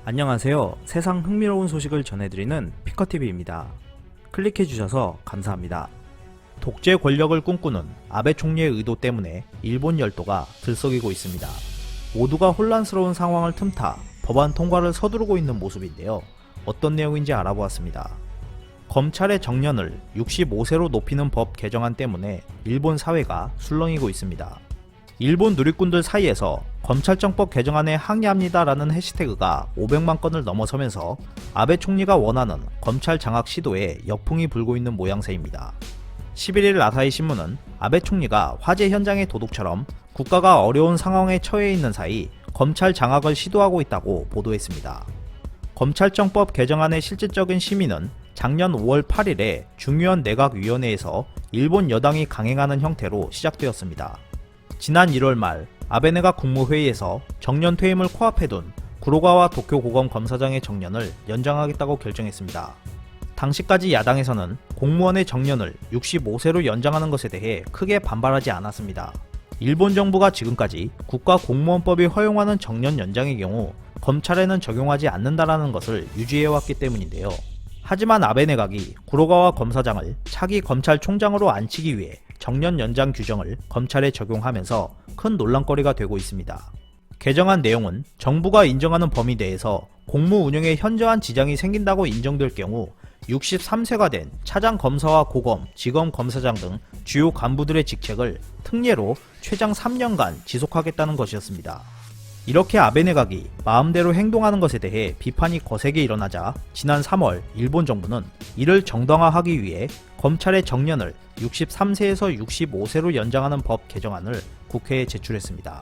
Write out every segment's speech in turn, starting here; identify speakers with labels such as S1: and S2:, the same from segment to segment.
S1: 안녕하세요. 세상 흥미로운 소식을 전해드리는 피커TV입니다. 클릭해주셔서 감사합니다. 독재 권력을 꿈꾸는 아베 총리의 의도 때문에 일본 열도가 들썩이고 있습니다. 모두가 혼란스러운 상황을 틈타 법안 통과를 서두르고 있는 모습인데요. 어떤 내용인지 알아보았습니다. 검찰의 정년을 65세로 높이는 법 개정안 때문에 일본 사회가 술렁이고 있습니다. 일본 누리꾼들 사이에서 검찰청법 개정안에 항의합니다라는 해시태그가 500만 건을 넘어서면서 아베 총리가 원하는 검찰 장악 시도에 역풍이 불고 있는 모양새입니다. 11일 아사히 신문은 아베 총리가 화재 현장의 도둑처럼 국가가 어려운 상황에 처해 있는 사이 검찰 장악을 시도하고 있다고 보도했습니다. 검찰청법 개정안의 실질적인 심의는 작년 5월 8일에 중의원 내각위원회에서 일본 여당이 강행하는 형태로 시작되었습니다. 지난 1월 말 아베 내각 국무회의에서 정년 퇴임을 코앞에 둔 구로가와 도쿄고검 검사장의 정년을 연장하겠다고 결정했습니다. 당시까지 야당에서는 공무원의 정년을 65세로 연장하는 것에 대해 크게 반발하지 않았습니다. 일본 정부가 지금까지 국가공무원법이 허용하는 정년 연장의 경우 검찰에는 적용하지 않는다라는 것을 유지해왔기 때문인데요. 하지만 아베 내각이 구로가와 검사장을 차기 검찰총장으로 앉히기 위해 정년 연장 규정을 검찰에 적용하면서 큰 논란거리가 되고 있습니다. 개정안 내용은 정부가 인정하는 범위 내에서 공무 운영에 현저한 지장이 생긴다고 인정될 경우 63세가 된 차장 검사와 고검, 지검 검사장 등 주요 간부들의 직책을 특례로 최장 3년간 지속하겠다는 것이었습니다. 이렇게 아베 내각이 마음대로 행동하는 것에 대해 비판이 거세게 일어나자 지난 3월 일본 정부는 이를 정당화하기 위해 검찰의 정년을 63세에서 65세로 연장하는 법 개정안을 국회에 제출했습니다.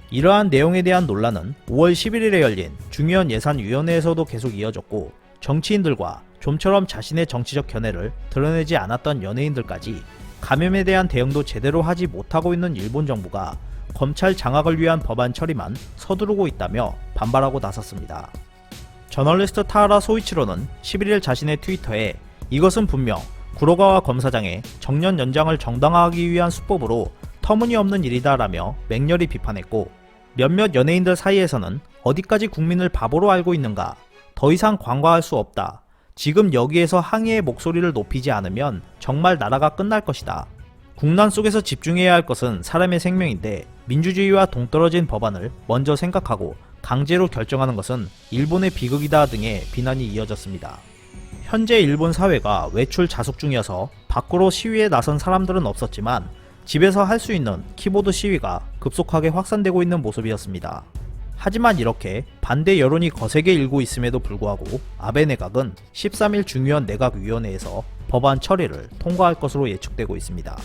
S1: 이러한 내용에 대한 논란은 5월 11일에 열린 중의원 예산위원회에서도 계속 이어졌고 정치인들과 좀처럼 자신의 정치적 견해를 드러내지 않았던 연예인들까지 감염에 대한 대응도 제대로 하지 못하고 있는 일본 정부가 검찰 장악을 위한 법안 처리만 서두르고 있다며 반발하고 나섰습니다. 저널리스트 타하라 소이치로는 11일 자신의 트위터에 이것은 분명 구로가와 검사장의 정년 연장을 정당화하기 위한 수법으로 터무니없는 일이다라며 맹렬히 비판했고 몇몇 연예인들 사이에서는 어디까지 국민을 바보로 알고 있는가, 더 이상 관과할 수 없다, 지금 여기에서 항의의 목소리를 높이지 않으면 정말 나라가 끝날 것이다, 국난 속에서 집중해야 할 것은 사람의 생명인데 민주주의와 동떨어진 법안을 먼저 생각하고 강제로 결정하는 것은 일본의 비극이다 등의 비난이 이어졌습니다. 현재 일본 사회가 외출 자숙 중이어서 밖으로 시위에 나선 사람들은 없었지만 집에서 할 수 있는 키보드 시위가 급속하게 확산되고 있는 모습이었습니다. 하지만 이렇게 반대 여론이 거세게 일고 있음에도 불구하고 아베 내각은 13일 중의원 내각위원회에서 법안 처리를 통과할 것으로 예측되고 있습니다.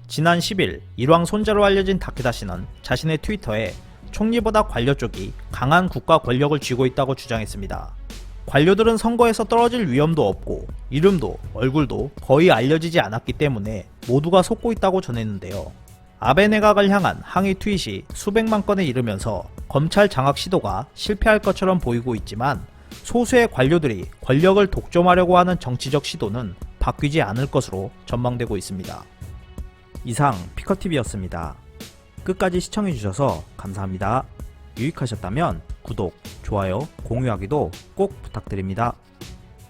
S1: 지난 10일 일왕 손자로 알려진 다케다 씨는 자신의 트위터에 총리보다 관료 쪽이 강한 국가 권력을 쥐고 있다고 주장했습니다. 관료들은 선거에서 떨어질 위험도 없고 이름도 얼굴도 거의 알려지지 않았기 때문에 모두가 속고 있다고 전했는데요. 아베 내각을 향한 항의 트윗이 수백만 건에 이르면서 검찰 장악 시도가 실패할 것처럼 보이고 있지만 소수의 관료들이 권력을 독점하려고 하는 정치적 시도는 바뀌지 않을 것으로 전망되고 있습니다. 이상 피커TV였습니다. 끝까지 시청해주셔서 감사합니다. 유익하셨다면 구독, 좋아요, 공유하기도 꼭 부탁드립니다.